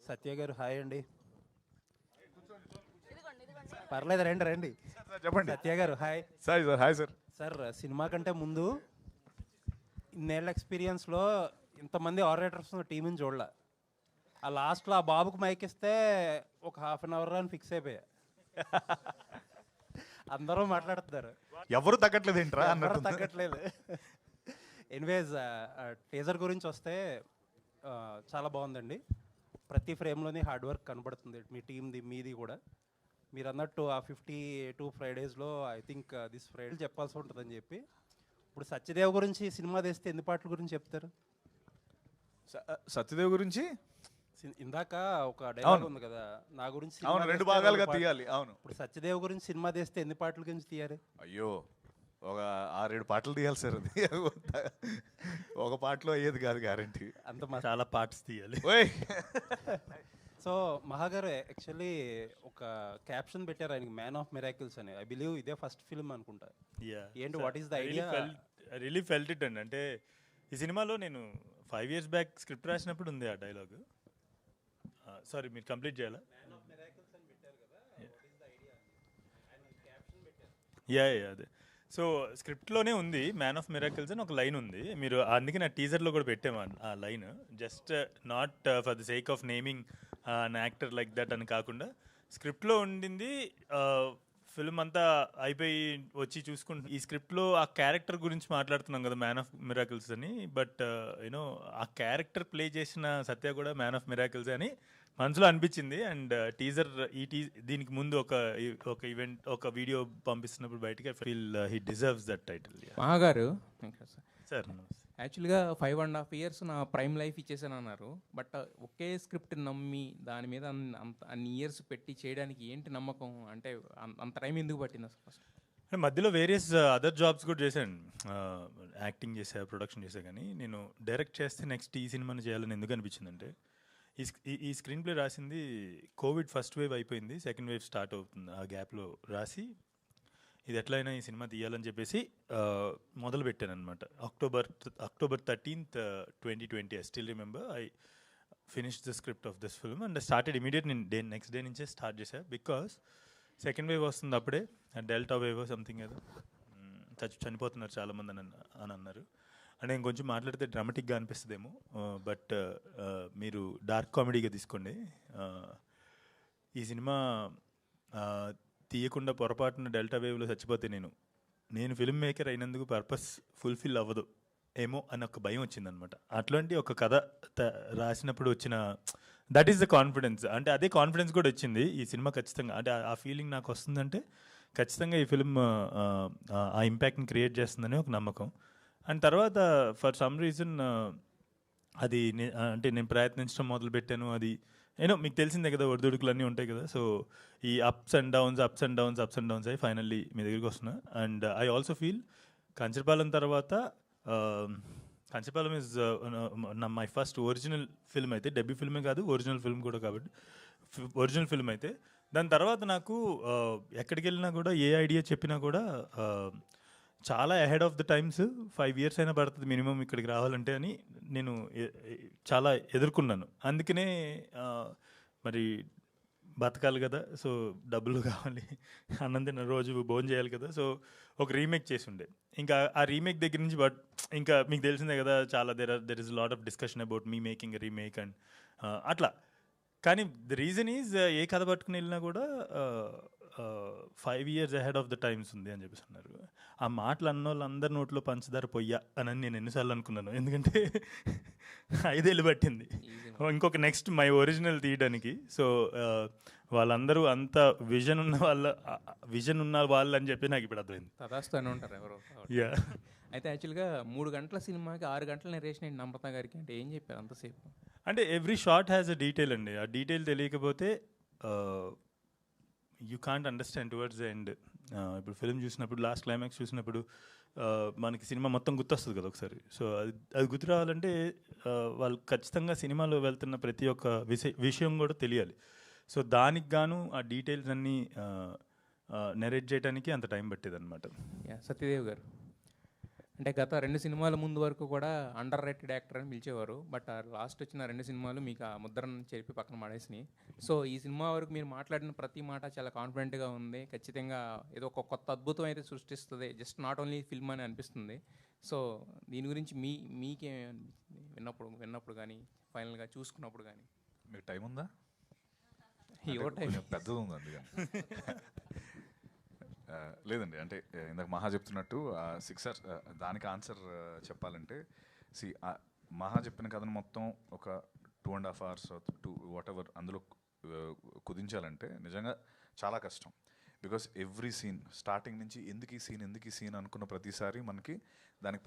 సత్య గారు హాయ్ అండి. పర్లేదు రండి రండి. చెప్పండి. సత్య గారు hi. Sir hi sir. Sir cinema కంటే ముందు ఇన్నేళ్ళ ఎక్స్పీరియన్స్లో ఇంతమంది ఆపరేటర్స్ టీంని చూడలే. ఆ లాస్ట్లో ఆ బాబుకు మైక్ ఇస్తే ఒక హాఫ్ అన్ అవర్ అని ఫిక్స్ అయిపోయా. అందరూ మాట్లాడుతున్నారు, ఎవరు తగ్గట్లేదు ఏంట్రా ఎవరు అన్నట్టు. తగ్గట్లేదు. ఎనీవేస్ టీజర్ గురించి వస్తే చాలా బాగుందండి. ప్రతి ఫ్రేమ్లోని హార్డ్ వర్క్ కనబడుతుంది మీ టీంది మీది కూడా. మీరు అన్నట్టు ఆ 52 ఫ్రైడేస్లో ఐ థింక్ దిస్ ఫ్రైడే చెప్పాల్సి ఉంటుందని చెప్పి. ఇప్పుడు సత్యదేవ్ గురించి సినిమా తీస్తే ఎన్ని పాటల గురించి చెప్తారు? సత్యదేవ్ గురించి ఇందాక ఒక డైలాగ్ ఉంది కదా, నా గురించి సినిమా అవును, 2 తీస్తే భాగాలుగా 2 పాటలు. తీయాలి. అవును. ఇప్పుడు సత్యదేవ్ గురించి సినిమా తీస్తే ఎన్ని పాటల గురించి తీయాలి? అయ్యో, ఒక 6-7 పాటలు తీయాలి సార్. అది ఒక పాటలో అయ్యేది కాదు గ్యారంటీ. అంత చాలా పార్ట్స్ తీయాలి. ఓయ్ సో మహాగారు యాక్చువల్లీ ఒక క్యాప్షన్ పెట్టారు ఆయనకి, మ్యాన్ ఆఫ్ మిరాకిల్స్ అని. ఐ బిలీవ్ ఇదే ఫస్ట్ ఫిల్మ్ అనుకుంటా. ఏంటి, what is the idea? Really felt it అండి. అంటే ఈ సినిమాలో నేను 5 years బ్యాక్ స్క్రిప్ట్ రాసినప్పుడు ఉంది ఆ డైలాగ్. సారీ, మీరు కంప్లీట్ చేయాలా? యా అదే. సో స్క్రిప్ట్లోనే ఉంది మ్యాన్ ఆఫ్ మిరాకిల్స్ అని ఒక లైన్ ఉంది. మీరు అందుకే నా టీజర్లో కూడా పెట్టాము ఆ line. Just not for the sake of naming an actor like that అని కాకుండా స్క్రిప్ట్లో ఉండింది. ఫిల్మ్ అంతా అయిపోయి వచ్చి చూసుకుంటూ ఈ స్క్రిప్ట్లో ఆ క్యారెక్టర్ గురించి మాట్లాడుతున్నాం కదా, మ్యాన్ ఆఫ్ మిరాకిల్స్ అని. బట్ యూనో ఆ క్యారెక్టర్ ప్లే చేసిన సత్య కూడా మ్యాన్ ఆఫ్ మిరాకిల్స్ అని మనసులో అనిపించింది. అండ్ టీజర్ దీనికి ముందు ఒక ఈవెంట్ ఒక వీడియో పంపిస్తున్నప్పుడు బయటకి I feel he deserves that title. మహాగారు సార్ యాక్చువల్గా 5.5 years నా ప్రైమ్ లైఫ్ ఇచ్చేసాను అన్నారు. బట్ ఒకే స్క్రిప్ట్ నమ్మి దాని మీద అన్ని ఇయర్స్ పెట్టి చేయడానికి ఏంటి నమ్మకం? అంటే అంత టైం ఎందుకు పట్టింది అసలు? ఫస్ట్ అంటే మధ్యలో వేరియస్ అదర్ జాబ్స్ కూడా చేశాను. యాక్టింగ్ చేసా, ప్రొడక్షన్ చేసా. కానీ నేను డైరెక్ట్ చేస్తే నెక్స్ట్ ఈ సినిమాని చేయాలని ఎందుకు అనిపించిందంటే, ఈ స్క్రీన్ ప్లే రాసింది కోవిడ్ ఫస్ట్ వేవ్ అయిపోయింది, సెకండ్ వేవ్ స్టార్ట్ అవుతుంది. ఆ గ్యాప్లో రాసి ఇది ఎట్లయినా ఈ సినిమా తీయాలని చెప్పేసి మొదలు పెట్టాను అనమాట. October 13th, 2020 I still remember I finish the script of this film and started immediate. నేను నెక్స్ట్ డే నుంచే స్టార్ట్ చేశాను. బికాస్ సెకండ్ వేవ్ వస్తుంది అప్పుడే, డెల్టా వేవ్ సంథింగ్ ఏదో చనిపోతున్నారు చాలామంది అని అన్నారు. అంటే నేను కొంచెం మాట్లాడితే డ్రామాటిక్గా అనిపిస్తుందేమో, బట్ మీరు డార్క్ కామెడీగా తీసుకోండి. ఈ సినిమా తీయకుండా పొరపాటున డెల్టా వేవ్లో చచ్చిపోతే నేను ఫిల్మ్ మేకర్ అయినందుకు పర్పస్ ఫుల్ఫిల్ అవ్వదు ఏమో అని ఒక భయం వచ్చిందనమాట. అట్లాంటి ఒక కథ రాసినప్పుడు వచ్చిన దట్ ఈస్ ద కాన్ఫిడెన్స్. అంటే అదే కాన్ఫిడెన్స్ కూడా వచ్చింది ఈ సినిమా ఖచ్చితంగా. అంటే ఆ ఫీలింగ్ నాకు వస్తుందంటే ఖచ్చితంగా ఈ ఫిల్మ్ ఆ ఇంపాక్ట్ని క్రియేట్ చేస్తుందని ఒక నమ్మకం. అండ్ తర్వాత ఫర్ సమ్ రీజన్ అది అంటే నేను ప్రయత్నించడం మొదలుపెట్టాను. అది మీకు తెలిసిందే కదా, ఒడిదుడుకులు అన్నీ ఉంటాయి కదా. సో ఈ అప్స్ అండ్ డౌన్స్ అయ్యి ఫైనల్లీ మీ దగ్గరికి వస్తున్నా. And I also feel Kancharapalem తర్వాత Kancharapalem is my first original film అయితే, డెబ్యూ ఫిల్మే కాదు ఒరిజినల్ ఫిల్మ్ కూడా. కాబట్టి ఒరిజినల్ ఫిల్మ్ అయితే దాని తర్వాత నాకు ఎక్కడికి వెళ్ళినా కూడా ఏ ఐడియా చెప్పినా కూడా చాలా ahead of the times, 5 years అయినా పడుతుంది మినిమం ఇక్కడికి రావాలంటే అని నేను చాలా ఎదుర్కొన్నాను. అందుకనే మరి బతకాలి కదా, సో డబ్బులు కావాలి, అన్నం తిన్న రోజు భోజనం చేయాలి కదా. సో ఒక రీమేక్ చేసి ఉండే. ఇంకా ఆ రీమేక్ దగ్గర నుంచి ఇంకా మీకు తెలిసిందే కదా, చాలా there is lot of discussion about me making remake and అట్లా. కానీ ద రీజన్ ఈజ్ ఏ కథ పట్టుకుని వెళ్ళినా కూడా 5 years ahead of the times ఉంది అని చెప్పేసి అన్నారు. ఆ మాటలు అన్న వాళ్ళందరి నోట్లో పంచదార పొయ్యా అని నేను ఎన్నిసార్లు అనుకున్నాను. ఎందుకంటే 5 ఏళ్ళు పట్టింది ఇంకొక నెక్స్ట్ మై ఒరిజినల్ తీయడానికి. సో వాళ్ళందరూ అంత విజన్ ఉన్న వాళ్ళు అని చెప్పి నాకు ఇప్పుడు అర్థమైంది. తదాస్తు అని ఉంటారు ఎవరో. యా. అయితే యాక్చువల్గా 3 గంటల సినిమాకి 6 గంటల నరేషన్ ఏంటి నమ్రత గారికి? అంటే ఏం చెప్పారు అంతసేపు? అంటే every shot has a detail అండి. ఆ డీటెయిల్ తెలియకపోతే you can't understand towards the end. ఇప్పుడు ఫిల్మ్ చూసినప్పుడు లాస్ట్ క్లైమాక్స్ చూసినప్పుడు మనకి సినిమా మొత్తం గుర్తొస్తుంది కదా ఒకసారి. సో అది గుర్తు రావాలంటే వాళ్ళు ఖచ్చితంగా సినిమాలో వెళ్తున్న ప్రతి ఒక్క విషయం కూడా తెలియాలి. సో దానికి గాను ఆ డీటెయిల్స్ అన్నీ నెరేట్ చేయడానికి అంత టైం పట్టేది అనమాట. సత్యదేవ్ గారు, అంటే గత 2 సినిమాల ముందు వరకు కూడా అండర్ రేటెడ్ యాక్టర్ అని పిలిచేవారు. బట్ లాస్ట్ వచ్చిన 2 సినిమాలు మీకు ఆ ముద్రను చెరిపి పక్కన పడేసినాయి. సో ఈ సినిమా వరకు మీరు మాట్లాడిన ప్రతి మాట చాలా కాన్ఫిడెంట్గా ఉంది. ఖచ్చితంగా ఏదో ఒక కొత్త అద్భుతం అయితే సృష్టిస్తుంది. జస్ట్ నాట్ ఓన్లీ ఫిల్మ్ అని అనిపిస్తుంది. సో దీని గురించి మీకేమి అనిపిస్తుంది విన్నప్పుడు కానీ ఫైనల్గా చూసుకున్నప్పుడు కానీ? మీకు టైం ఉందా? ఏవో టైం కొంచెం పెద్దది ఉంది అందుకని. లేదండి, అంటే ఇందాక మహా చెప్తున్నట్టు 6 hours దానికి ఆన్సర్ చెప్పాలంటే మహా చెప్పిన కథను మొత్తం ఒక 2.5 hours 2 వాట్ ఎవర్ అందులో కుదించాలంటే నిజంగా చాలా కష్టం. బికాస్ ఎవ్రీ సీన్ స్టార్టింగ్ నుంచి ఎందుకు ఈ సీన్ అనుకున్న ప్రతిసారి మనకి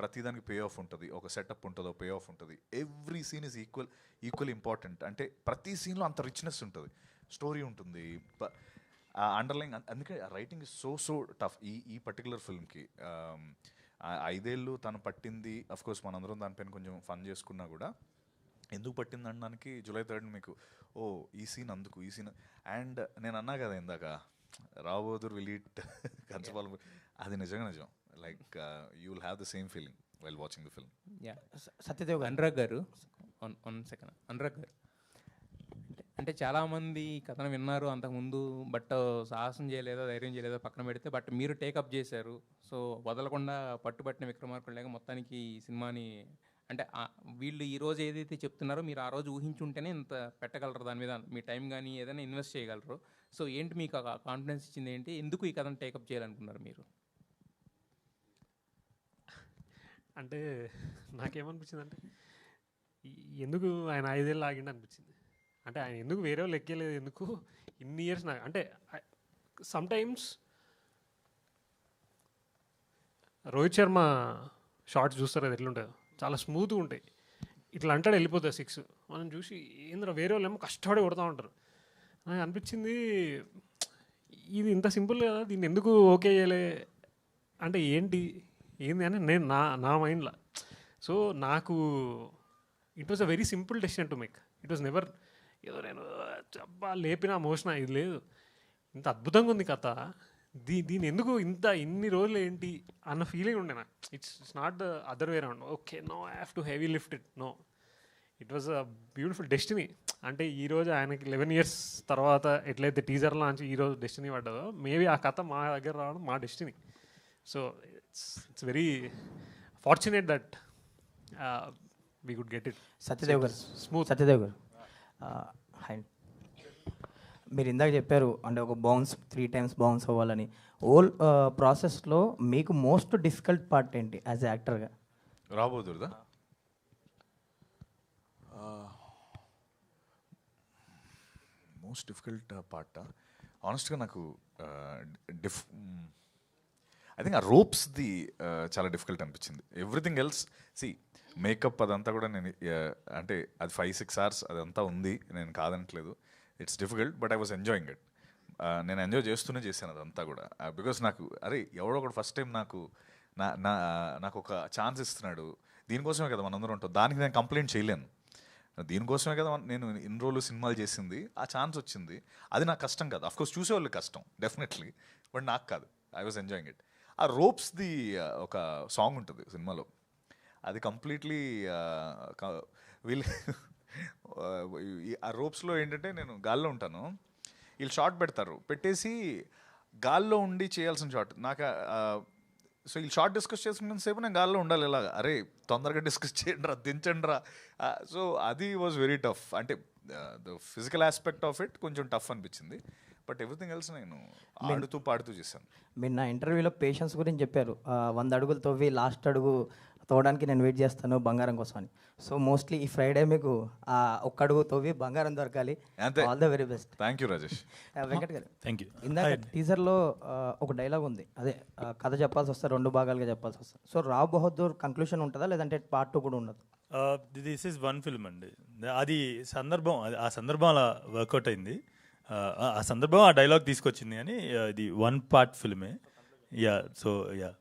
ప్రతిదానికి పే ఆఫ్ ఉంటుంది, ఒక సెటప్ ఉంటుంది, ఒక పే ఆఫ్ ఉంటుంది. Every scene is equal important. అంటే ప్రతి సీన్లో అంత రిచ్నెస్ ఉంటుంది, స్టోరీ ఉంటుంది, అండర్లైన్. అందుకే రైటింగ్ ఇస్ సో టఫ్ ఈ పర్టికులర్ ఫిల్మ్కి. 5 ఏళ్ళు తను పట్టింది. అఫ్కోర్స్ మనందరం దానిపైన కొంచెం ఫన్ చేసుకున్నా కూడా ఎందుకు పట్టింది అనడానికి July 3rd మీకు ఈ సీన్ అందుకు, ఈ సీన్. అండ్ నేను అన్నా కదా ఇందాక రావు బహదూర్ విల్ ఈట్ కంచపాల, అది నిజంగా నిజం. Like you will have the same feeling while watching the film. Satyadev Anurag గారు, వన్ సెకండ్. అనురాగ్ గారు, అంటే చాలామంది కథను విన్నారు అంతకుముందు, బట్ సాహసం చేయలేదో ధైర్యం చేయలేదో పక్కన పెడితే, బట్ మీరు టేకప్ చేశారు. సో వదలకుండా పట్టుబట్టిన విక్రమార్కుడు మొత్తానికి ఈ సినిమాని, అంటే వీళ్ళు ఈరోజు ఏదైతే చెప్తున్నారో మీరు ఆ రోజు ఊహించుంటేనే ఇంత పెట్టగలరు, దాని మీద మీ టైం కానీ ఏదైనా ఇన్వెస్ట్ చేయగలరు. సో ఏంటి మీకు కాన్ఫిడెన్స్ ఇచ్చింది ఏంటి? ఎందుకు ఈ కథను టేకప్ చేయాలనుకున్నారు మీరు? అంటే నాకేమనిపించింది అంటే ఎందుకు ఆయన 5 ఏళ్ళు ఆగిండి అనిపించింది. అంటే ఆయన ఎందుకు వేరే వాళ్ళు ఎక్కేలేదు, ఎందుకు ఇన్ని ఇయర్స్ నాకు. అంటే సమ్టైమ్స్ రోహిత్ శర్మ షార్ట్స్ చూస్తారు, అది ఎట్లుంటుందో చాలా స్మూత్గా ఉంటాయి. ఇట్లా అంటాడు వెళ్ళిపోతుంది 6. మనం చూసి ఏంద్ర వేరే వాళ్ళు ఏమో కష్టపడి కొడతా ఉంటారు. నాకు అనిపించింది ఇది ఇంత సింపుల్ కదా, దీన్ని ఎందుకు ఓకే చేయలే అంటే ఏంటి అని నేను నా మైండ్లో. సో నాకు it was a very simple decision to make. It was never ఏదో నేను అబ్బా లేపినా మోసిన, ఇది లేదు. ఇంత అద్భుతంగా ఉంది కథ, దీని ఎందుకు ఇన్ని రోజులు ఏంటి అన్న ఫీలింగ్ ఉండే నాకు. It's not the other way around. Okay no I have to heavy lift it, no, it was a beautiful destiny. అంటే ఈరోజు ఆయనకి 11 years తర్వాత ఎట్లయితే టీజర్ లాంచ్ ఈరోజు డెస్టినీ పడ్డదో, మేబీ ఆ కథ మా దగ్గర రావడం మా డెస్టినీ. So it's very fortunate that we could get it. Satyadev garu, smooth. Satyadev గారు, హాయ్. మీరు ఇందాక చెప్పారు అంటే ఒక 3 times బౌన్స్ అవ్వాలని. ఓల్ ప్రాసెస్లో మీకు మోస్ట్ డిఫికల్ట్ పార్ట్ ఏంటి యాజ్ ఎ యాక్టర్గా? రాబోదురుదా మోస్ట్ డిఫికల్ట్ పార్ట్ ఆనెస్ట్గా నాకు ఐ థింక్ ఆ రోప్స్ది చాలా డిఫికల్ట్ అనిపించింది. ఎవ్రీథింగ్ ఎల్స్ మేకప్ అదంతా కూడా నేను అంటే అది 5-6 hours అదంతా ఉంది, నేను కాదనట్లేదు. It's difficult but I was enjoying it. నేను ఎంజాయ్ చేస్తూనే చేశాను అదంతా కూడా. బికాస్ నాకు ఎవడో ఒకటి ఫస్ట్ టైం నాకు ఒక ఛాన్స్ ఇస్తున్నాడు, దీనికోసమే కదా మనందరం ఉంటాం, దానికి నేను కంప్లైంట్ చేయలేను. దీనికోసమే కదా నేను ఇన్ని రోజులు సినిమాలు చేసింది, ఆ ఛాన్స్ వచ్చింది, అది నాకు కష్టం కాదు. అఫ్కోర్స్ చూసేవాళ్ళు కష్టం డెఫినెట్లీ, బట్ నాకు కాదు. I was enjoying it. ఆ రోప్స్ది ఒక సాంగ్ ఉంటుంది సినిమాలో, అది కంప్లీట్లీ వీళ్ళు ఆ రోప్స్లో ఏంటంటే నేను గాల్లో ఉంటాను, వీళ్ళు షార్ట్ పెడతారు, పెట్టేసి గాల్లో ఉండి చేయాల్సిన షార్ట్ నాకు. సో వీళ్ళు షార్ట్ డిస్కస్ చేసుకున్న సేపు నేను గాల్లో ఉండాలి, ఇలాగా అరే తొందరగా డిస్కస్ చేయండి రా, దించండి రా. సో అది వాజ్ వెరీ టఫ్. అంటే the physical aspect of it కొంచెం టఫ్ అనిపించింది, బట్ ఎవ్రీథింగ్ ఎల్స్ నేను ఆడుతూ పాడుతూ చేశాను. మీరు నా ఇంటర్వ్యూలో పేషెన్స్ గురించి చెప్పారు. 100 అడుగులు తవ్వి లాస్ట్ అడుగు తవ్వడానికి నేను వెయిట్ చేస్తాను బంగారం కోసం అని. సో మోస్ట్లీ ఈ ఫ్రైడే మీకు ఒక్క అడుగు తవ్వి బంగారం దొరకాలి. All the very best. Thank you Rajesh. Venkat గారు, థ్యాంక్ యూ. ఇందాక టీజర్లో ఒక డైలాగ్ ఉంది, అదే కథ చెప్పాల్సి వస్తే 2 భాగాలుగా చెప్పాల్సి వస్తుంది. సో రావ్ బహదూర్ కంక్లూషన్ ఉంటుందా లేదంటే part 2 కూడా ఉండదు? దిస్ ఈజ్ 1 film అండి. అది సందర్భం, ఆ సందర్భం అలా వర్కౌట్ అయింది. ఆ సందర్భం ఆ డైలాగ్ తీసుకొచ్చింది అని ఇది 1 part ఫిల్మే. యా, సో యా,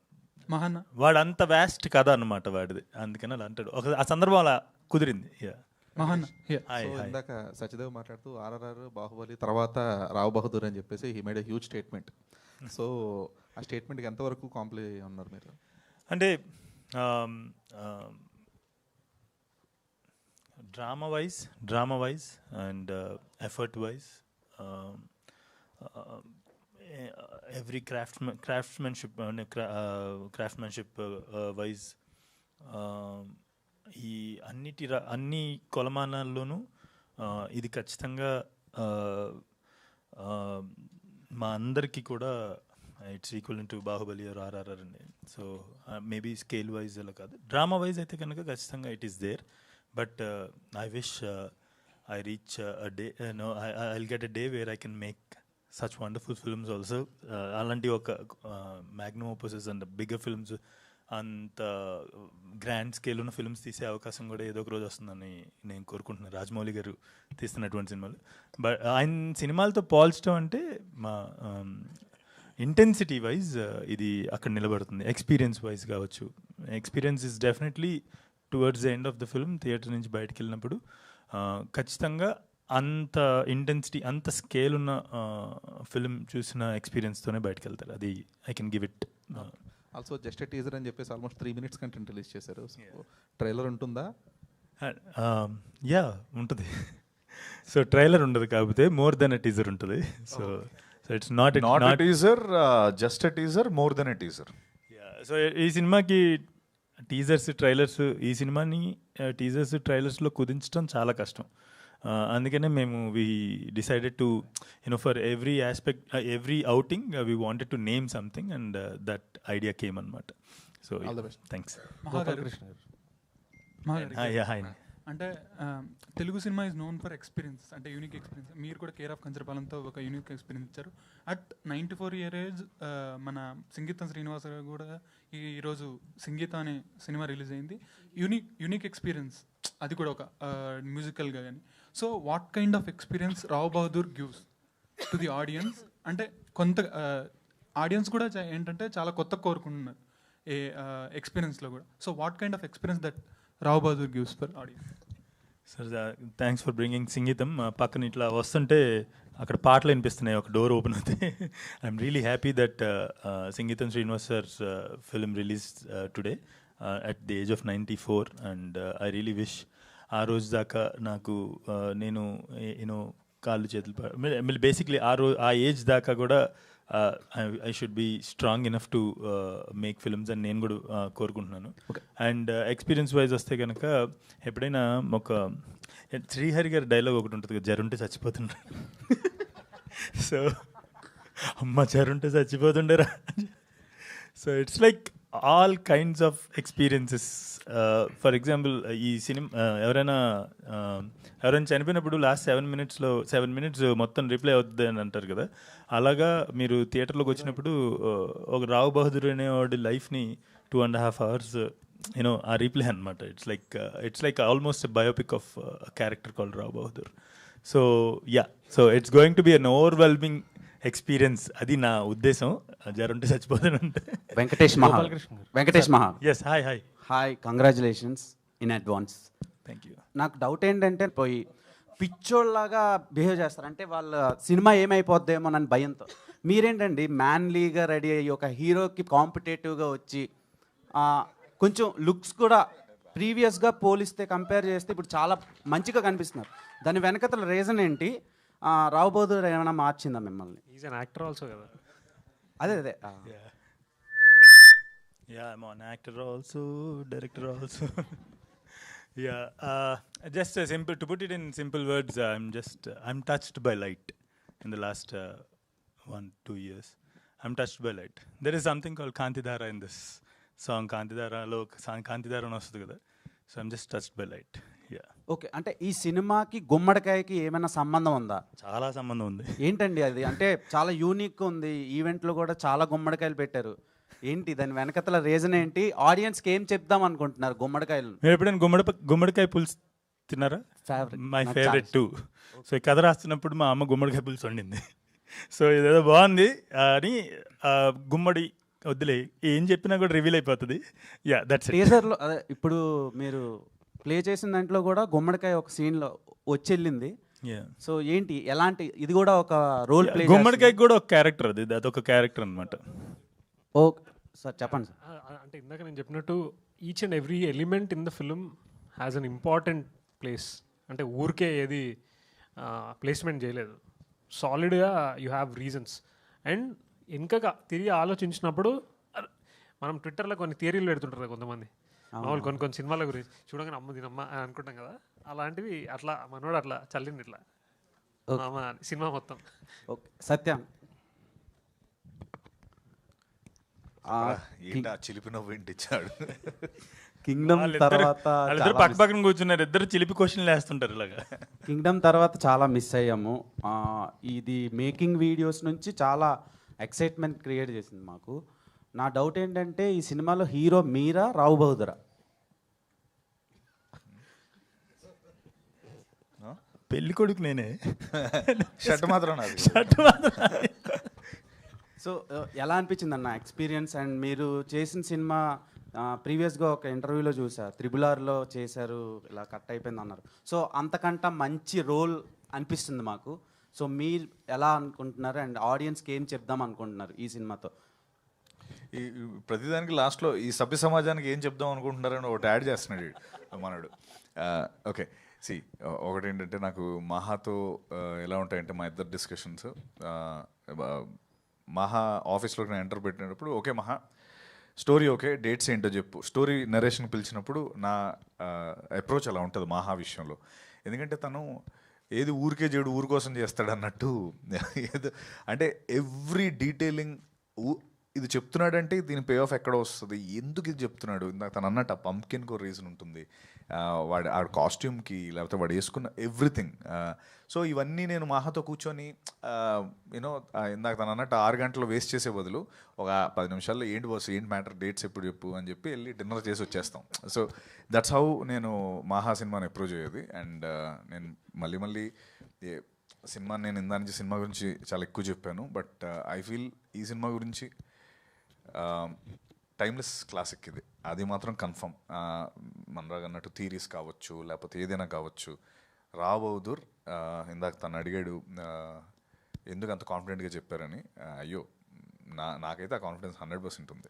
మహాన్న వాడు అంత వ్యాస్ట్ కథ అనమాట వాడిది, అందుకని అలా అంటాడు. ఆ సందర్భం అలా కుదిరింది. యా, మహాన్న ఇందాక సత్యదేవ్ మాట్లాడుతూ RRR, బాహుబలి తర్వాత రావ్ బహదూర్ అని చెప్పేసి he made a huge statement. So ఆ స్టేట్మెంట్కి ఎంతవరకు కాంప్లై ఉన్నారు మీరు? అంటే drama wise and effort wise, every craftsmanship wise, ఈ అన్ని కొలమానాల్లోనూ ఇది ఖచ్చితంగా మా అందరికీ కూడా it's equal to Baahubali or RRR అండి. సో మేబీ స్కేల్ వైజ్ అలా కాదు, డ్రామా వైజ్ అయితే కనుక ఖచ్చితంగా it is there. But I wish I reach a day, no I will get a day where I can make such wonderful films also. అలాంటి ఒక magnum opuses and bigger films, అంత grand scale ఉన్న films తీసే అవకాశం కూడా ఏదో ఒక రోజు వస్తుందని నేను కోరుకుంటున్నాను, రాజమౌళి గారు తీస్తున్నటువంటి సినిమాలు. బట్ ఆయన సినిమాలతో పోల్చడం అంటే మా ఇంటెన్సిటీ వైజ్ ఇది అక్కడ నిలబడుతుంది. ఎక్స్పీరియన్స్ వైజ్ కావచ్చు, experience is definitely towards the end of the film theatre నుంచి బయటకు వెళ్ళినప్పుడు ఖచ్చితంగా అంత ఇంటెన్సిటీ, అంత స్కేల్ ఉన్న ఫిల్మ్ చూసిన ఎక్స్పీరియన్స్తోనే బయటకు వెళ్తారు. అది I can give it. Also just a teaser అని చెప్పేసి ఆల్మోస్ట్ 3 minutes కంటెంట్ రిలీజ్ చేశారు. సో ట్రైలర్ ఉంటుందా? యా ఉంటుంది. సో ట్రైలర్ ఉండదు, కాకపోతే మోర్ దెన్ ఎ టీజర్ ఉంటుంది. So it's not a teaser, just a teaser, more than a teaser. So ఈ సినిమాకి టీజర్స్, ట్రైలర్స్, ఈ సినిమాని టీజర్స్, ట్రైలర్స్లో కుదించడం చాలా కష్టం. అందుకనే మేము we decided to for every aspect, every outing we wanted to name something and that idea came అనమాట. So thanks. అంటే Telugu cinema is known for experience, అంటే యూనిక్ ఎక్స్పీరియన్స్. మీరు కూడా కేర్ ఆఫ్ కంచరపాలెంతో ఒక యూనిక్ ఎక్స్పీరియన్స్ ఇచ్చారు. అట్ 94 year ఏజ్ మన సంగీతం శ్రీనివాస గారు కూడా ఈరోజు సంగీతం అనే సినిమా రిలీజ్ అయింది. యూనిక్ ఎక్స్పీరియన్స్, అది కూడా ఒక మ్యూజికల్గా కానీ. So what kind of experience Rao Bahadur gives to the audience? అంటే కొంత ఆడియన్స్ కూడా ఏంటంటే చాలా కొత్త కోరుకుంటున్నారు ఏ ఎక్స్పీరియన్స్లో కూడా. So what kind of experience that Rao Bahadur gives for audience? Sir thanks for bringing Singeetam. పక్కన ఇట్లా వస్తుంటే అక్కడ పాటలు వినిపిస్తున్నాయి, ఒక డోర్ ఓపెన్ అవుతాయి. I'm really happy that Singeetam Srinivas sir's film release today at the age of 94, and I really wish ఆ రోజు దాకా నాకు నేను కాళ్ళు చేతులు బేసిక్లీ ఆ ఏజ్ దాకా కూడా I should be strong enough to make films అని నేను కూడా కోరుకుంటున్నాను. అండ్ ఎక్స్పీరియన్స్ వైజ్ వస్తే కనుక ఎప్పుడైనా ఒక శ్రీహరి గారి డైలాగ్ ఒకటి ఉంటుంది కదా, జరుంటే చచ్చిపోతుండే. సో అమ్మ జరుంటే చచ్చిపోతుండేరా. So it's like all kinds of experiences. For example ఈ సినిమా ఎవరైనా చనిపోయినప్పుడు లాస్ట్ 7 minutes మొత్తం రిప్లై అవుతుంది అని అంటారు కదా, అలాగా మీరు థియేటర్లోకి వచ్చినప్పుడు ఒక రావ్ బహదూర్ అనేవాడి లైఫ్ని 2.5 hours ఆ రీప్లే అనమాట. It's like almost biopic of character called Rao Bahadur. So so it's going to be an overwhelming experience, అది నా ఉద్దేశం. జరుంటే చచ్చిపోతానంటే. Venkatesh Maha. Yes, hi, congratulations in advance. Thank you. నాకు డౌట్ ఏంటంటే పోయి పిచ్చోళ్ళలాగా బిహేవ్ చేస్తారు, అంటే వాళ్ళ సినిమా ఏమైపోద్దేమోనని భయంతో. మీరేంటండి మ్యాన్లీగా రెడీ అయ్యి ఒక హీరోకి కాంపిటేటివ్గా వచ్చి కొంచెం లుక్స్ కూడా ప్రీవియస్గా పోలిస్తే కంపేర్ చేస్తే ఇప్పుడు చాలా మంచిగా కనిపిస్తున్నారు. దాని వెనకతల రీజన్ ఏంటి? రావ్ బహదూర్ ఏమైనా మార్చిందా మిమ్మల్ని? ఈజ్ అన్ యాక్టర్ ఆల్సో కదా. అదే I'm an actor also, director also. Just simple, to put it in simple words, I'm touched by light in the last 1-2 years. I'm touched by light. There is something called Kantidhara in this song. Kantidhara అని వస్తుంది కదా. So I'm just touched by light. Okay, అంటే ఈ సినిమాకి గుమ్మడికాయకి ఏమైనా సంబంధం ఉందా? చాలా సంబంధం ఉంది. ఏంటండి అది? అంటే చాలా యూనిక్ ఉంది, ఈవెంట్లో కూడా చాలా గుమ్మడికాయలు పెట్టారు. ఏంటి దాని వెనకతల రీజన్ ఏంటి? ఆడియన్స్కి ఏం చెప్దాం అనుకుంటున్నారు గుమ్మడికాయలు? మీరు ఎప్పుడైనా గుమ్మడికాయ పులుసు తిన్నారా? My favourite two. సో ఈ కథ రాస్తున్నప్పుడు మా అమ్మ గుమ్మడికాయ పులుసు వండింది. సో ఇదేదో బాగుంది అని గుమ్మడి వద్దులే, ఏం చెప్పినా కూడా రివీల్ అయిపోతుంది. దట్స్ టీజర్లో అదే ఇప్పుడు మీరు ప్లే చేసిన దాంట్లో కూడా గుమ్మడికాయ ఒక సీన్లో వచ్చి వెళ్ళింది. సో ఏంటి, ఎలాంటి, ఇది కూడా ఒక రోల్ ప్లే? గుమ్మడికాయకి కూడా ఒక క్యారెక్టర్, అదొక క్యారెక్టర్ అనమాట. ఓకే సార్, చెప్పండి సార్. అంటే ఇందాక నేను చెప్పినట్టు each and every element in the film has an important place. అంటే ఊరికే ఏది ప్లేస్మెంట్ చేయలేదు, సాలిడ్గా యూ హ్యావ్ రీజన్స్. అండ్ ఇంకా తిరిగి ఆలోచించినప్పుడు మనం ట్విట్టర్లో కొన్ని థియరీలు పెడుతుంటారు కదా కొంతమంది, మామూలు కొన్ని సినిమాల గురించి చూడగానే అమ్మ దీనమ్మ అని అనుకుంటాం కదా, అలాంటివి అట్లా మనోడు అట్లా చల్లింది ఇట్లా సినిమా మొత్తం. ఓకే సత్యం, చిలిపి నవ్వు ఇంటిచ్చాడు. కింగ్డమ్ తర్వాత వాళ్ళిద్దరు పక్క పక్కన కూర్చున్నారు, ఇద్దరు చిలిపి క్వశ్చన్లు వేస్తుంటారు ఇలాగా. కింగ్డమ్ తర్వాత చాలా మిస్ అయ్యాము. ఇది మేకింగ్ వీడియోస్ నుంచి చాలా ఎక్సైట్మెంట్ క్రియేట్ చేసింది మాకు. నా డౌట్ ఏంటంటే ఈ సినిమాలో హీరో మీరా రావు బహదూరా? పెళ్లి కొడుకు నేనే, షర్ట్ మాత్రం నాది. సో ఎలా అనిపించింది అన్న ఎక్స్పీరియన్స్? అండ్ మీరు చేసిన సినిమా ప్రీవియస్గా ఒక ఇంటర్వ్యూలో చూసా, త్రిబులార్లో చేశారు, ఇలా కట్ అయిపోయింది అన్నారు. సో అంతకంట మంచి రోల్ అనిపిస్తుంది మాకు. సో మీరు ఎలా అనుకుంటున్నారు అండ్ ఆడియన్స్కి ఏం చెప్దాం అనుకుంటున్నారు ఈ సినిమాతో? ఈ ప్రతిదానికి లాస్ట్లో ఈ సభ్య సమాజానికి ఏం చెప్దాం అనుకుంటున్నారని ఒకటి యాడ్ చేస్తున్నాడు మనడు. ఓకే, సి ఒకటి ఏంటంటే నాకు మహాతో ఎలా ఉంటాయంటే మా ఇద్దరు డిస్కషన్స్, మహా ఆఫీస్లోకి నేను ఎంటర్ పెట్టినప్పుడు ఓకే మహా స్టోరీ ఓకే, డేట్స్ ఏంటో చెప్పు. స్టోరీ నరేషన్ పిలిచినప్పుడు నా అప్రోచ్ అలా ఉంటుంది మహా విషయంలో. ఎందుకంటే తను ఏది ఊరికే చేయడు ఊరి కోసం చేస్తాడు అన్నట్టు, ఏదో అంటే ఎవ్రీ డీటెయిలింగ్ ఇది చెప్తున్నాడంటే దీని పే ఆఫ్ ఎక్కడ వస్తుంది, ఎందుకు ఇది చెప్తున్నాడు. ఇందాక తను అన్నట్టు ఆ పంప్కిన్కి ఒక రీజన్ ఉంటుంది, వాడు ఆ కాస్ట్యూమ్కి, లేకపోతే వాడు వేసుకున్న ఎవ్రీథింగ్. సో ఇవన్నీ నేను మహాతో కూర్చొని యూనో ఇందాక తను అన్నట్టు 6 గంటలు వేస్ట్ చేసే బదులు ఒక 10 నిమిషాల్లో ఏంటి బాస్ ఏంటి మ్యాటర్, డేట్స్ ఎప్పుడు చెప్పు అని చెప్పి వెళ్ళి డిన్నర్ చేసి వచ్చేస్తాం. సో దట్స్ హౌ నేను మహా సినిమాని అప్రోచ్ అయ్యేది. అండ్ నేను మళ్ళీ సినిమా నేను ఇందా నుంచి సినిమా గురించి చాలా ఎక్కువ చెప్పాను, బట్ ఐ ఫీల్ ఈ సినిమా గురించి టైమ్లెస్ క్లాసిక్ ఇది, అది మాత్రం కన్ఫర్మ్. మనరాగా అన్నట్టు థీరీస్ కావచ్చు, లేకపోతే ఏదైనా కావచ్చు. రావు బహదూర్ ఇందాక తను అడిగాడు ఎందుకు అంత కాన్ఫిడెంట్గా చెప్పారని. అయ్యో నాకైతే ఆ కాన్ఫిడెన్స్ 100% ఉంది.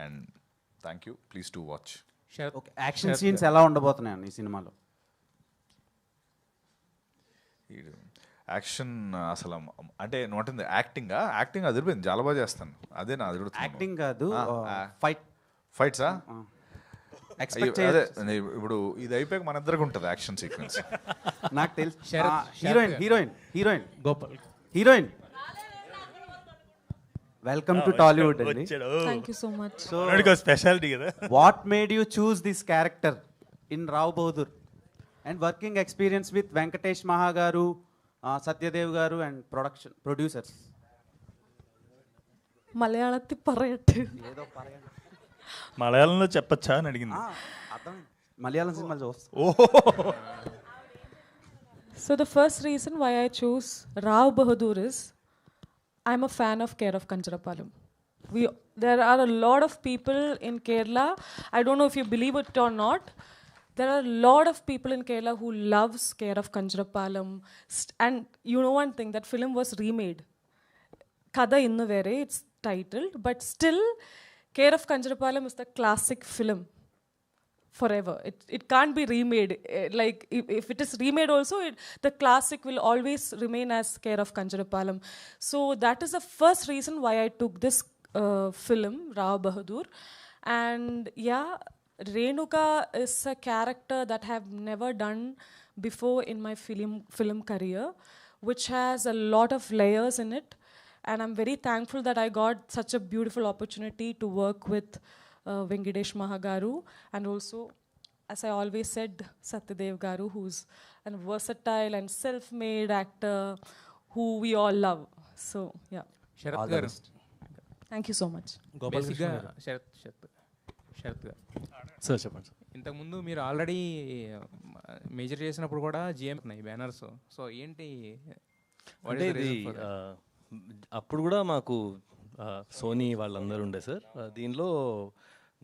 And thank you, please to watch. Okay, action scenes ఎలా ఉండబోతున్నాయి ఈ సినిమాలో? యాక్షన్ అసలు అంటే నోటింది యాక్టింగ్ అదిరిపోయింది, చాలా బాగా చేస్తాను. అదే నా అది యాక్టింగ్ కాదు, ఫైట్సా అదే ఇప్పుడు ఇది అయిపోయాక మన ఇద్దరికి ఉంటుంది యాక్షన్ సీక్వెన్స్. నాకు తెలుసు. హీరోయిన్ వెల్కమ్ టు టాలీవుడ్ అండి. Thank you so much. So speciality కదా. What made you choose this character in Rao Bahadur and working experience with Venkatesh Maha గారు, సత్యదేవ్ గారు అండ్ ప్రొడ్యూసర్స్? మలయాళത്തിൽ പറയട്ടെ? ఏదో പറയണം. మలయాళంలో చెప్పచ్చా అని అడిగింది. మలయాళం సినిమాలు చూస్తా. So the first reason why I chose Rao Bahadur is I'm a fan of Care of Kancharapalam. There are a lot of people in Kerala, I don't know if you believe it or not, there are a lot of people in Kerala who loves Care of Kancharapalam. And you know one thing, that film was remade. Kada Innu Vere, it's titled, but still Care of Kancharapalam is the classic film forever. It can't be remade. Like if it is remade also, the classic will always remain as Care of Kancharapalam. So that is the first reason why I took this film, Rao Bahadur. And yeah, Renuka is a character that I have never done before in my film career, which has a lot of layers in it. And I'm very thankful that I got such a beautiful opportunity to work with Venkatesh Mahagaru, and also, as I always said, Satyadev Garu, who's a versatile and self-made actor who we all love. So, yeah. Sarath గారు, Thank you so much. బేసిక్గా శరత్ గారు sir చెప్పండి. ఇంతకుముందు మీరు already major చేసినప్పుడు కూడా GM banners, so ఏంటి అంటే ఇది అప్పుడు కూడా మాకు సోనీ వాళ్ళందరూ ఉండే సార్. దీనిలో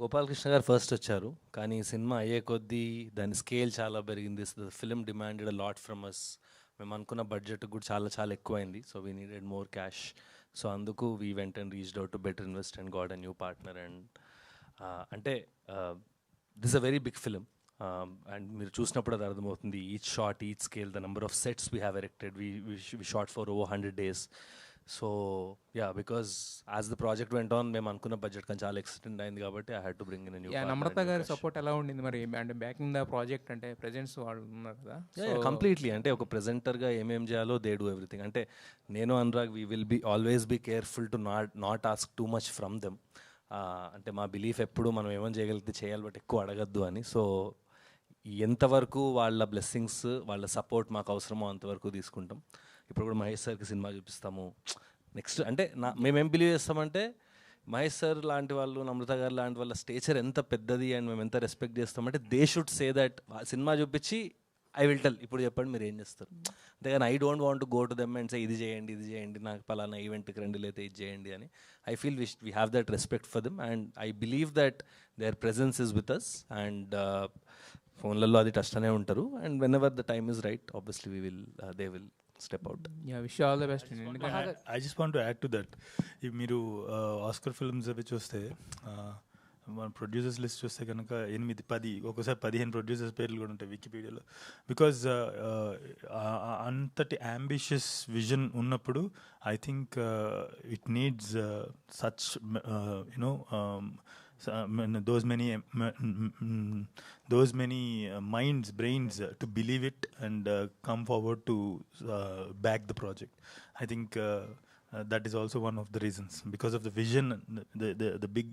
గోపాలకృష్ణ గారు ఫస్ట్ వచ్చారు, కానీ సినిమా అయ్యే కొద్దీ దాని స్కేల్ చాలా పెరిగింది. Film demanded a lot from us. మేము అనుకున్న బడ్జెట్ కూడా చాలా ఎక్కువైంది. So we needed more cash. So అందుకు we went and reached out to better invest and got a new partner. And అంటే this a very big film and మీరు చూసినప్పుడు అది అర్థమవుతుంది. Each shot, each scale, the number of sets we have erected, we shot for over 100 days. So yeah, because as the project went on మేము అనుకున్న budget కానీ చాలా extend అయింది కాబట్టి I had to bring in new. Namrata గారి support ఎలా ఉండింది మరి? అంటే బ్యాకింగ్ ద ప్రాజెక్ట్ అంటే ప్రెజెంట్స్ వాళ్ళు ఉన్నారు కదా. కంప్లీట్లీ, అంటే ఒక ప్రెజెంటర్గా ఏమేం చేయాలో దే డూ ఎవ్రీథింగ్. అంటే నేను Anurag we will be always be careful to not ask too much from them. అంటే మా బిలీఫ్ ఎప్పుడు మనం ఏమని చేయగలిగితే చేయాలి, బట్ ఎక్కువ అడగద్దు అని. సో ఎంతవరకు వాళ్ళ బ్లెస్సింగ్స్, వాళ్ళ సపోర్ట్ మాకు అవసరమో అంతవరకు తీసుకుంటాం. ఇప్పుడు కూడా మహేష్ సార్కి సినిమా చూపిస్తాము నెక్స్ట్. అంటే మేమేం బిలీవ్ చేస్తామంటే మహేష్ సార్ లాంటి వాళ్ళు, నమ్రత గారు లాంటి వాళ్ళ స్టేచర్ ఎంత పెద్దది అండ్ మేము ఎంత రెస్పెక్ట్ చేస్తామంటే they should say that. Cinema చూపించి ఐ విల్ టెల్, ఇప్పుడు చెప్పండి మీరు ఏం చేస్తారు. అంతేగాని I don't want to go to them and say ఇది చేయండి, నాకు పలానా ఈవెంట్కి రండి లేతే ఇది చేయండి అని. I feel we have that respect for them and I believe that their presence is with us. And ఫోన్లలో అది టచ్ అనే ఉంటారు. And whenever the time is right obviously they will step out. Wish all the best. I just want to add to that. మీరు Oscar films అవి చూస్తే మన producers list చూస్తే కనుక 8-10 ఒక్కోసారి 15 ప్రొడ్యూసర్స్ పేర్లు కూడా ఉంటాయి వికీపీడియాలో. బికాజ్ అంతటి అంబిషియస్ విజన్ ఉన్నప్పుడు I think it needs such you know those many minds, brains to believe it and come forward to back the project. I think that is also one of the reasons, because of the vision, the big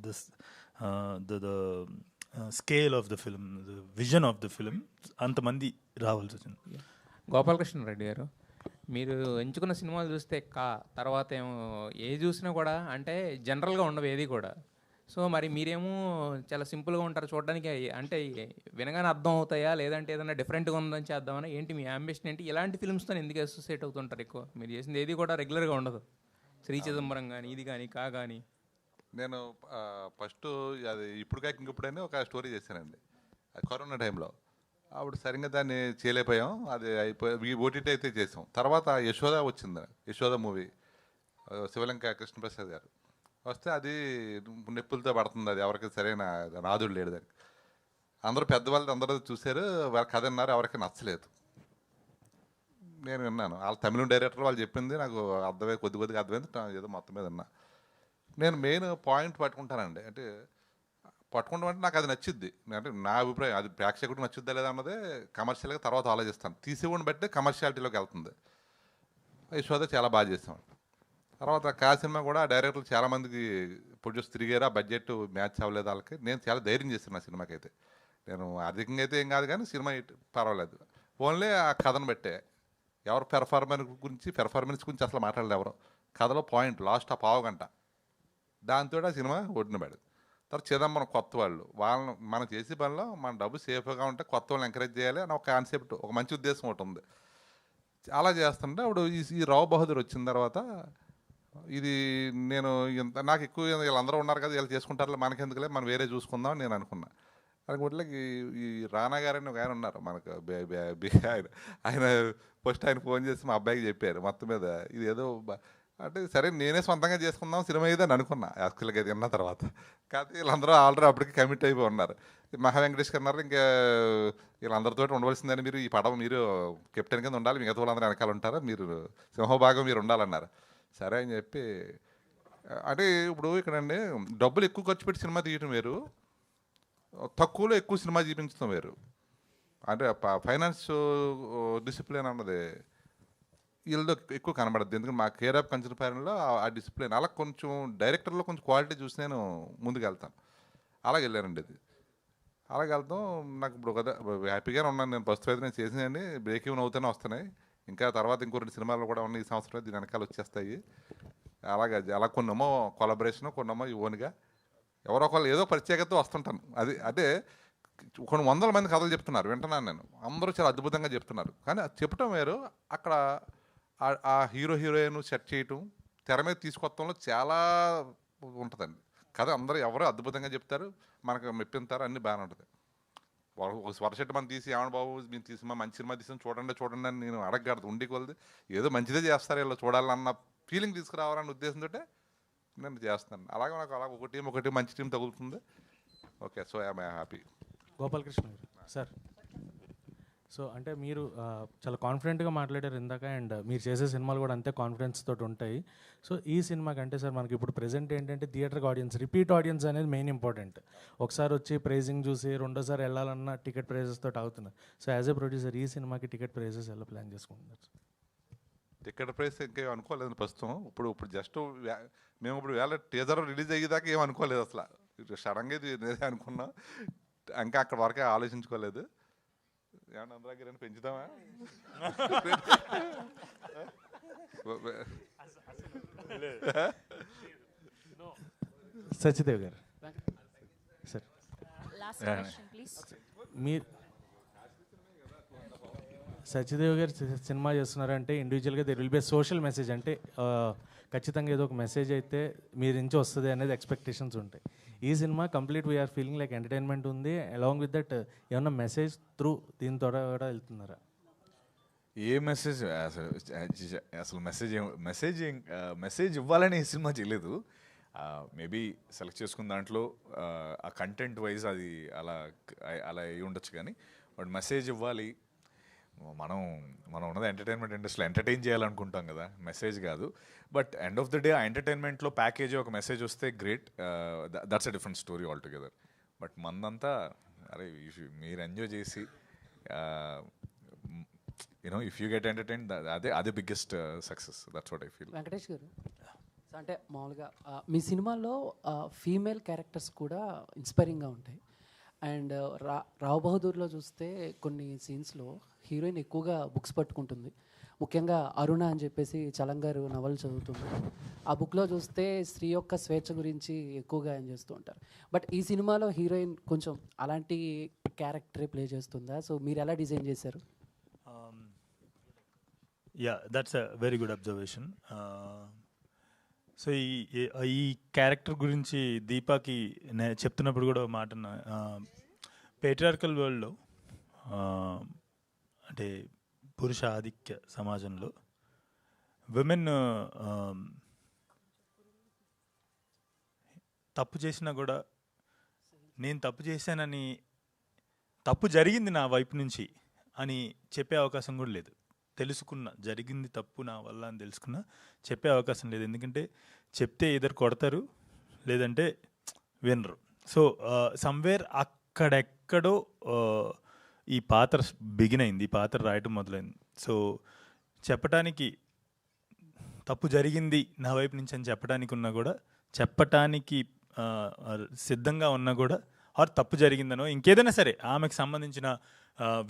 the scale of the film, the vision of the film. అంతమంది రావాల్సి వచ్చింది. గోపాలకృష్ణ రెడ్డి గారు, మీరు ఎంచుకున్న సినిమాలు చూస్తే తర్వాత ఏమో ఏ చూసినా కూడా అంటే జనరల్గా ఉండవు ఏది కూడా. సో మరి మీరేమో చాలా సింపుల్గా ఉంటారు చూడడానికి. అంటే వినగానే అర్థం అవుతాయా, లేదంటే ఏదైనా డిఫరెంట్గా ఉందని చేద్దామని ఏంటి మీ అంబిషన్ ఏంటి? ఇలాంటి ఫిల్మ్స్తో ఎందుకు అసోసియేట్ అవుతుంటారు ఎక్కువ? మీరు చేసింది ఏది కూడా రెగ్యులర్గా ఉండదు. శ్రీ చిదంబరం కానీ ఇది కానీ కానీ. నేను ఫస్ట్ అది ఇప్పుడు కాక ఇంకప్పుడైనా ఒక స్టోరీ చేశానండి, అది కరోనా టైంలో. అప్పుడు సరిగ్గా దాన్ని చేయలేకపోయాం, అది అయిపోయి ఓటీటీ అయితే చేసాం. తర్వాత యశోద వచ్చింది, యశోద మూవీ, శివలంక కృష్ణప్రసాద్ గారు వస్తే అది నొప్పులతో పడుతుంది, అది ఎవరికి సరైన నాదుడు లేడు దానికి. అందరూ పెద్దవాళ్ళు అందరూ చూశారు, వాళ్ళ కథ విన్నారు, ఎవరికి నచ్చలేదు. నేను విన్నాను, వాళ్ళ తమిళ డైరెక్టర్ వాళ్ళు చెప్పింది నాకు అర్థమై కొద్దిగా అర్థమైంది, ఏదో మొత్తం మీద విన్నా. నేను మెయిన్ పాయింట్ పట్టుకుంటానండి, అంటే పట్టుకుంటాం అంటే నాకు అది నచ్చుద్ది. అంటే నా అభిప్రాయం, అది ప్రేక్షకుడికి నచ్చుద్దా లేదా అన్నదే కమర్షియల్గా తర్వాత ఆలోచిస్తాను. తీసేవాడిని బట్టి కమర్షియాలిటీలోకి వెళ్తుంది. యశోద చాలా బాగా చేస్తాం. తర్వాత సినిమా కూడా డైరెక్టర్లు చాలామందికి ప్రొడ్యూస్ తిరిగారు, ఆ బడ్జెట్ మ్యాచ్ అవ్వలేదు వాళ్ళకి. నేను చాలా ధైర్యం చేస్తాను ఆ సినిమాకి అయితే. నేను ఆర్థికంగా అయితే ఏం కాదు కానీ సినిమా పర్వాలేదు. ఓన్లీ ఆ కథను బట్టే, ఎవరు పెర్ఫార్మెన్స్ గురించి అసలు మాట్లాడలేదు ఎవరు. కథలో పాయింట్ లాస్ట్ ఆ పావు గంట, దాంతో ఆ సినిమా ఒడ్డున పడేది. తర్వాత చిదంబరం కొత్త వాళ్ళని మనం చేసే పనిలో మన డబ్బు సేఫ్గా ఉంటే కొత్త వాళ్ళని ఎంకరేజ్ చేయాలి అని ఒక కాన్సెప్ట్, ఒక మంచి ఉద్దేశం ఒకటి ఉంది. అలా చేస్తుంటే అప్పుడు ఈ రావు బహదూర్ వచ్చిన తర్వాత ఇది నేను నాకు ఎక్కువ వీళ్ళందరూ ఉన్నారు కదా, వీళ్ళు చేసుకుంటారు మనకెందుకులే, మనం వేరే చూసుకుందాం అని నేను అనుకున్నా. అనుకుంటే ఈ రానా గారని ఒక ఆయన ఉన్నారు మనకు, ఆయన ఫస్ట్ ఆయన ఫోన్ చేసి మా అబ్బాయికి చెప్పారు మొత్తం మీద ఇది ఏదో అంటే సరే నేనే సొంతంగా చేసుకుందాం సినిమా ఇది అని అనుకున్నా యాక్చువల్గా ఇది విన్న తర్వాత. కాకపోతే వీళ్ళందరూ ఆల్రెడీ అప్పటికి కమిట్ అయిపోయి ఉన్నారు. మహా వెంకటేష్ గారు అన్నారు ఇంకా వీళ్ళందరితో ఉండవలసిందని, మీరు ఈ పడవ మీరు కెప్టెన్ కింద ఉండాలి, మిగతా వాళ్ళందరూ వెనకాల ఉంటారు, మీరు సింహభాగం మీరు ఉండాలన్నారు. సరే అని చెప్పి, అంటే ఇప్పుడు ఇక్కడండి డబ్బులు ఎక్కువ ఖర్చు పెట్టి సినిమా తీయటం వేరు, తక్కువలో ఎక్కువ సినిమా చూపించడం వేరు. అంటే ఫైనాన్స్ డిసిప్లిన్ అన్నది వీళ్ళతో ఎక్కువ కనబడద్దు. ఎందుకంటే మా కేర్ ఆఫ్ కంచరపాలెంలో ఆ డిసిప్లిన్ అలా కొంచెం డైరెక్టర్లో కొంచెం క్వాలిటీ చూసి నేను ముందుకు వెళ్తాను. అలాగే వెళ్ళానండి. అది అలాగే వెళ్తాం. నాకు ఇప్పుడు కదా హ్యాపీగానే ఉన్నాను నేను. ప్రస్తుతం అయితే నేను చేసినాయని బ్రేక్ ఈవెన్ అవుతూనే వస్తున్నాయి. ఇంకా తర్వాత ఇంకో 2 సినిమాలు కూడా ఉన్నాయి ఈ సంవత్సరం, దీని వెనకాల వచ్చేస్తాయి. అలా కొన్నేమో కొలాబరేషను, కొన్నేమో ఓన్గా ఎవరో ఒకళ్ళు ఏదో ప్రత్యేకత వస్తుంటాను. అది అదే కొన్ని 100 మంది కథలు చెప్తున్నారు, వింటున్నాను నేను. అందరూ చాలా అద్భుతంగా చెప్తున్నారు. కానీ అది చెప్పడం వేరు, అక్కడ ఆ హీరోయిన్ సెట్ చేయటం, తెర మీద తీసుకొత్తంలో చాలా ఉంటుందండి. కథ అందరూ ఎవరో అద్భుతంగా చెప్తారు, మనకు మెప్పింతారు, అన్నీ బాగానే ఉంటుంది. ఒక వరసెట్ మనం తీసి ఏమన్నా బాబు మీరు తీసిమా మంచి సినిమా తీసాం చూడండి అని నేను అడగకూడదు. ఉండి కొలది ఏదో మంచిదే చేస్తారు వీళ్ళు చూడాలన్న ఫీలింగ్ తీసుకురావాలన్న ఉద్దేశంతో నేను చేస్తాను. అలాగే నాకు ఒక టీం మంచి టీం తగులుతుంది, okay, so I'm happy. Gopalakrishna గారు సార్, సో అంటే మీరు చాలా కాన్ఫిడెంట్గా మాట్లాడారు ఇందాక, అండ్ మీరు చేసే సినిమాలు కూడా అంతే కాన్ఫిడెన్స్ తోటి ఉంటాయి. సో ఈ సినిమాకి అంటే సార్ మనకి ఇప్పుడు ప్రెజెంట్ ఏంటంటే థియేటర్కి ఆడియన్స్, రిపీట్ ఆడియన్స్ అనేది మెయిన్ ఇంపార్టెంట్. ఒకసారి వచ్చి ప్రైజింగ్ చూసి రెండోసారి వెళ్ళాలన్న టికెట్ ప్రైజెస్ తోటి అవుతున్నారు. సో యాజ్ ఎ ప్రొడ్యూసర్ ఈ సినిమాకి టికెట్ ప్రైజెస్ ఎలా ప్లాన్ చేసుకుంటున్నారు? టికెట్ ప్రైస్ ఇంకేం అనుకోలేదు ప్రస్తుతం. ఇప్పుడు జస్ట్ మేము ఇప్పుడు వేళ టీజర్ రిలీజ్ అయ్యేదాకా ఏం అనుకోలేదు అసలు. సడన్గా ఇది నేనే అనుకున్నాం, ఇంకా అక్కడ వరకే ఆలోచించుకోలేదు. ఏమన్నా అందరికీ పెంచుదామా? సత్యదేవ్ గారు సార్, మీరు సత్యదేవ్ గారు సినిమా చేస్తున్నారంటే ఇండివిజువల్గా there will be social message, అంటే ఖచ్చితంగా ఏదో ఒక మెసేజ్ అయితే మీ నుంచి వస్తుంది అనేది ఎక్స్పెక్టేషన్స్ ఉంటాయి. ఈ సినిమా complete we're feeling like entertainment ఉంది, అలాంగ్ విత్ దట్ ఏమన్నా మెసేజ్ త్రూ దీని ద్వారా కూడా వెళ్తున్నారా? ఏ మెసేజ్ అసలు మెసేజ్ ఇవ్వాలని ఈ సినిమా చేయలేదు. మేబీ సెలెక్ట్ చేసుకున్న దాంట్లో ఆ కంటెంట్ వైజ్ అది అలా అయి ఉండొచ్చు, కానీ బట్ మెసేజ్ ఇవ్వాలి. మనం ఉన్నది ఎంటర్టైన్మెంట్ ఇండస్ట్రీలో ఎంటర్టైన్ చేయాలనుకుంటాం కదా, మెసేజ్ కాదు. But end of the day ఆ ఎంటర్టైన్మెంట్లో ప్యాకేజ్ ఒక మెసేజ్ వస్తే great, that's a different story all together. But మందంతా అరే మీరు ఎంజాయ్ చేసి you know if you get entertain, అదే biggest success. That's what I feel. Venkatesh గారు, అంటే మామూలుగా మీ సినిమాలో ఫీమేల్ క్యారెక్టర్స్ కూడా ఇన్స్పైరింగ్గా ఉంటాయి. అండ్ రావ్ బహదూర్లో చూస్తే కొన్ని సీన్స్లో హీరోయిన్ ఎక్కువగా బుక్స్ పట్టుకుంటుంది. ముఖ్యంగా అరుణ అని చెప్పేసి చలం గారు నవలు చదువుతుంది. ఆ బుక్లో చూస్తే స్త్రీ యొక్క స్వేచ్ఛ గురించి ఎక్కువగా ఏం చేస్తూ ఉంటారు. బట్ ఈ సినిమాలో హీరోయిన్ కొంచెం అలాంటి క్యారెక్టరే ప్లే చేస్తుందా? సో మీరు ఎలా డిజైన్ చేశారు? Yeah, that's a very good observation. So ఈ క్యారెక్టర్ గురించి దీపాకి నేను చెప్తున్నప్పుడు కూడా మాట, పేట్రియార్కల్ వరల్డ్లో అంటే పురుష ఆధిక్య సమాజంలో విమెన్ తప్పు చేసినా కూడా నేను తప్పు చేశానని, తప్పు జరిగింది నా వైపు నుంచి అని చెప్పే అవకాశం కూడా లేదు. తెలుసుకున్న జరిగింది తప్పు నా వల్ల అని తెలుసుకున్నా చెప్పే అవకాశం లేదు. ఎందుకంటే చెప్తే ఇద్దరు కొడతారు, లేదంటే వినరు. సో సమ్వేర్ అక్కడెక్కడో ఈ పాత్ర బిగిన్ అయింది, ఈ పాత్ర రాయటం మొదలైంది. సో చెప్పటానికి తప్పు జరిగింది నా వైపు నుంచి అని చెప్పడానికి ఉన్నా కూడా, చెప్పటానికి సిద్ధంగా ఉన్నా కూడా, ఆర్ తప్పు జరిగిందనో ఇంకేదైనా సరే ఆమెకు సంబంధించిన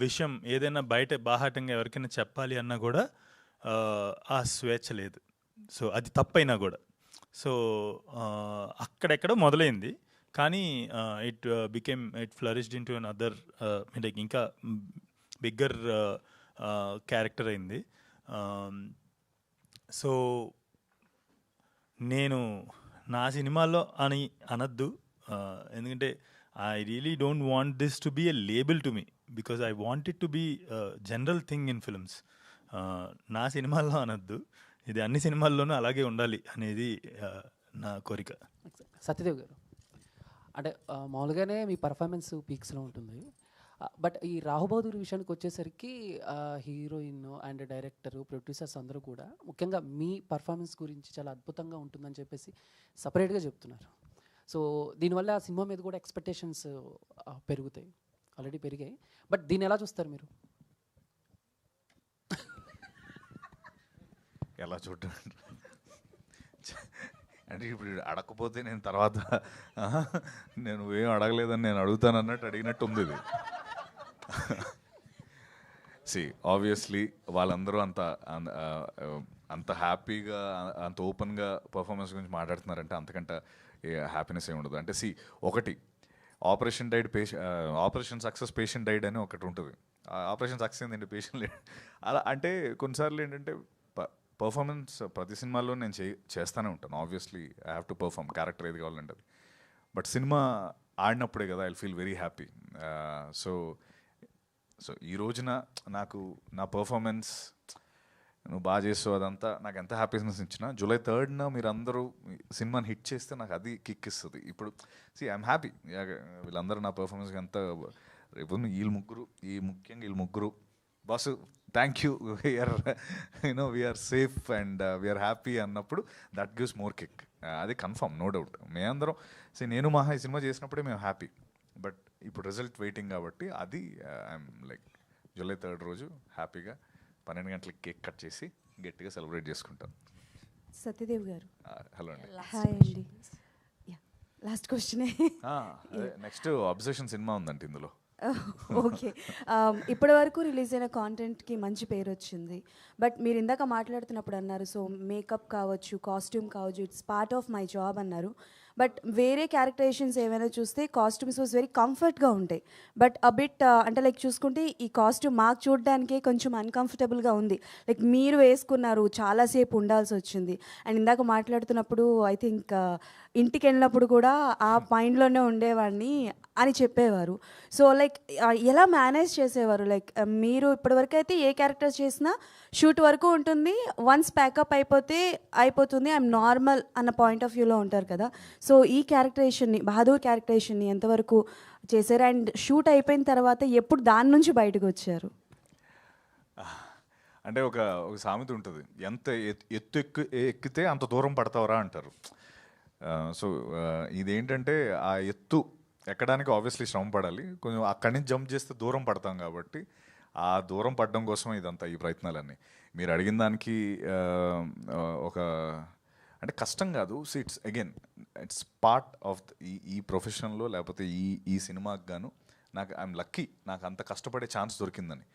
విషయం ఏదైనా బయట బాహాటంగా ఎవరికైనా చెప్పాలి అన్నా కూడా ఆ స్వేచ్ఛ లేదు. సో అది తప్పైనా కూడా. సో అక్కడెక్కడో మొదలైంది, కానీ it flourished in to an other, like ఇంకా బిగ్గర్ క్యారెక్టర్ అయింది. సో నేను నా సినిమాలో అని అనద్దు, ఎందుకంటే I really don't want this to be a label to me, because I want it to be a general thing in films. నా సినిమాల్లో అనద్దు, ఇది అన్ని సినిమాల్లోనూ అలాగే ఉండాలి అనేది నా కోరిక. సత్యదేవ్ గారు, అంటే మామూలుగానే మీ పర్ఫార్మెన్స్ పీక్స్లో ఉంటుంది. బట్ ఈ రాహు బహదూర్ విషయానికి వచ్చేసరికి హీరోయిన్ అండ్ డైరెక్టర్, ప్రొడ్యూసర్స్ అందరూ కూడా ముఖ్యంగా మీ పర్ఫార్మెన్స్ గురించి చాలా అద్భుతంగా ఉంటుందని చెప్పేసి సపరేట్గా చెప్తున్నారు. సో దీనివల్ల ఆ సినిమా మీద కూడా ఎక్స్పెక్టేషన్స్ పెరుగుతాయి, ఆల్రెడీ పెరిగాయి. బట్ దీన్ని ఎలా చూస్తారు మీరు? ఎలా చూడటం అంటే ఇప్పుడు అడగకపోతే నేను తర్వాత నేను ఏం అడగలేదని నేను అడుగుతాను అన్నట్టు అడిగినట్టు ఉంది ఇది. సి ఆబ్వియస్లీ వాళ్ళందరూ అంత హ్యాపీగా, అంత ఓపెన్గా పర్ఫార్మెన్స్ గురించి మాట్లాడుతున్నారంటే అంతకంటే హ్యాపీనెస్ ఏమి ఉండదు. అంటే సి ఒకటి ఆపరేషన్ సక్సెస్ పేషెంట్ డైడ్ అని ఒకటి ఉంటుంది. ఆపరేషన్ సక్సెస్ ఏంటంటే పేషెంట్ లేడు. అలా అంటే కొన్నిసార్లు ఏంటంటే పర్ఫార్మెన్స్ ప్రతి సినిమాలో నేను చేస్తూనే ఉంటాను. Obviously I have to perform, character ఏది కావాలంటే అది. బట్ సినిమా ఆడినప్పుడే కదా I feel very happy. So ఈ రోజున నాకు నా పర్ఫార్మెన్స్ నువ్వు బాగా చేస్తావు, అదంతా నాకు ఎంత హ్యాపీనెస్ ఇచ్చినా జూలై 3న మీరు అందరూ సినిమాని హిట్ చేస్తే నాకు అది కిక్ ఇస్తుంది. ఇప్పుడు ఐఎమ్ హ్యాపీ, వీళ్ళందరూ నా పర్ఫార్మెన్స్కి ఎంత రేపు ముఖ్యంగా వీళ్ళు ముగ్గురు boss thank you, we're safe and we're happy అన్నప్పుడు దట్ గివ్స్ మోర్ కిక్. అది కన్ఫర్మ్, నో డౌట్. మేమందరం నేను మహా ఈ సినిమా చేసినప్పుడే మేము హ్యాపీ, బట్ ఇప్పుడు రిజల్ట్ వెయిటింగ్ కాబట్టి అది ఐఎమ్ లైక్ జూలై 3 రోజు హ్యాపీగా 12 గంటలకి కేక్ కట్ చేసి గట్టిగా సెలబ్రేట్ చేసుకుంటాం. సత్యదేవ్ గారు హలో అండి. హాయ్ అండి. లాస్ట్ క్వశ్చనే. నెక్స్ట్ అబ్జెషన్ సినిమా ఉందండి ఇందులో. ఓకే, ఇప్పటి వరకు రిలీజ్ అయిన కాంటెంట్కి మంచి పేరు వచ్చింది. బట్ మీరు ఇందాక మాట్లాడుతున్నప్పుడు అన్నారు, సో మేకప్ కావచ్చు, కాస్ట్యూమ్ కావచ్చు, it's part of my job అన్నారు. బట్ వేరే క్యారెక్టరైజేషన్స్ ఏమైనా చూస్తే కాస్ట్యూమ్స్ వాజ్ వెరీ కంఫర్ట్గా ఉంటాయి. బట్ అబిట్ అంటే లైక్ చూసుకుంటే ఈ కాస్ట్యూమ్ మాకు చూడడానికే కొంచెం అన్కంఫర్టబుల్గా ఉంది. లైక్ మీరు వేసుకున్నారు, చాలాసేపు ఉండాల్సి వచ్చింది. అండ్ ఇందాక మాట్లాడుతున్నప్పుడు ఐ థింక్ ఇంటికి వెళ్ళినప్పుడు కూడా ఆ మైండ్లోనే ఉండేవాడిని అని చెప్పేవారు. సో లైక్ ఎలా మేనేజ్ చేసేవారు? లైక్ మీరు ఇప్పటివరకు అయితే ఏ క్యారెక్టర్స్ చేసినా షూట్ వరకు ఉంటుంది, వన్స్ ప్యాకప్ అయిపోతుంది, ఐఎమ్ నార్మల్ అన్న పాయింట్ ఆఫ్ వ్యూలో ఉంటారు కదా. సో ఈ క్యారెక్టరేషన్ని, బహదూర్ క్యారెక్టరేషన్ని ఎంతవరకు చేశారు? అండ్ షూట్ అయిపోయిన తర్వాత ఎప్పుడు దాని నుంచి బయటకు వచ్చారు? అంటే ఒక సామెత ఉంటుంది, ఎంత ఎత్తు ఎక్కితే అంత దూరం పడతావరా అంటారు. సో ఇదేంటంటే ఆ ఎత్తు ఎక్కడానికి ఆబ్వియస్లీ శ్రమ పడాలి, కొంచెం అక్కడి నుంచి జంప్ చేస్తే దూరం పడతాం కాబట్టి ఆ దూరం పడడం కోసం ఇదంతా ఈ ప్రయత్నాలన్నీ. మీరు అడిగిన దానికి ఒక అంటే కష్టం కాదు. సో ఇట్స్ పార్ట్ ఆఫ్ ఈ ప్రొఫెషన్లో, లేకపోతే ఈ సినిమాకి గాను నాకు ఐఎమ్ లక్కీ, నాకు అంత కష్టపడే ఛాన్స్ దొరికిందని.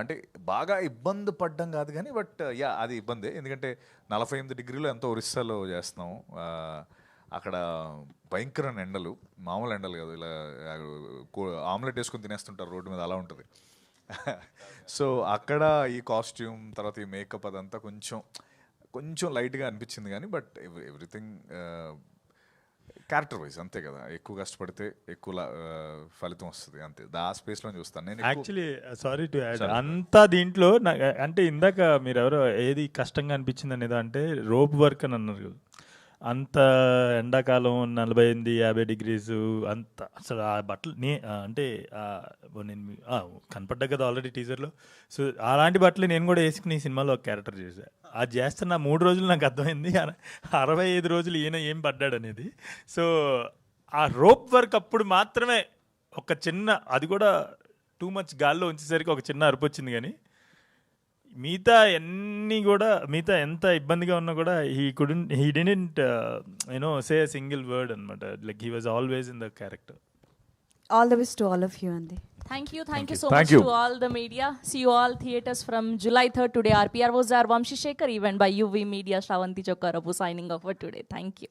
అంటే బాగా ఇబ్బంది పడ్డం కాదు కానీ, బట్ అది ఇబ్బందే. ఎందుకంటే 48 డిగ్రీలో ఎంతో ఒరిస్సాలో చేస్తున్నాం, అక్కడ భయంకరమైన ఎండలు, మామూలు ఎండలు కాదు, ఇలా ఆమ్లెట్ వేసుకొని తినేస్తుంటారు రోడ్డు మీద, అలా ఉంటుంది. సో అక్కడ ఈ కాస్ట్యూమ్ తర్వాత ఈ మేకప్ అదంతా కొంచెం లైట్గా అనిపించింది కానీ, బట్ ఎవ్రీథింగ్ క్యారెక్టర్ వైజ్ అంతే కదా. ఎక్కువ కష్టపడితే ఎక్కువ ఫలితం వస్తుంది, అంతే. ఆ స్పేస్లో చూస్తాను నేను. యాక్చువల్లీ సారీ టు యాడ్, అంతా దీంట్లో అంటే ఇందాక మీరు ఎవరో ఏది కష్టంగా అనిపించింది అనేది, అంటే రోప్ వర్క్ అని అన్నారు కదా. అంత ఎండాకాలం 48-50 డిగ్రీస్ అంత అసలు ఆ బట్టలు అంటే నేను కనపడ్డా కదా ఆల్రెడీ టీజర్లో. సో అలాంటి బట్టలు నేను కూడా వేసుకుని ఈ సినిమాలో ఒక క్యారెక్టర్ చేశాను. అది చేస్తున్న 3 రోజులు నాకు అర్థమైంది 65 రోజులు ఈయన ఏం పడ్డాడు అనేది. సో ఆ రోప్ వర్క్ అప్పుడు మాత్రమే ఒక చిన్న, అది కూడా టూ మచ్ గాల్లో ఉంచేసరికి ఒక చిన్న అరుపు వచ్చింది. కానీ మిగతా మిగతా ఎంత ఇబ్బందిగా ఉన్నా కూడా he didn't say a single word అనమాట. Like he was always in the character. All the best to all of you, Andy. Thank you so much to all the media. See you all theaters from July 3rd today. RPR was our Vamshi Shekhar event by UV Media. Shravanti Chokkarapu signing off for today. Thank you.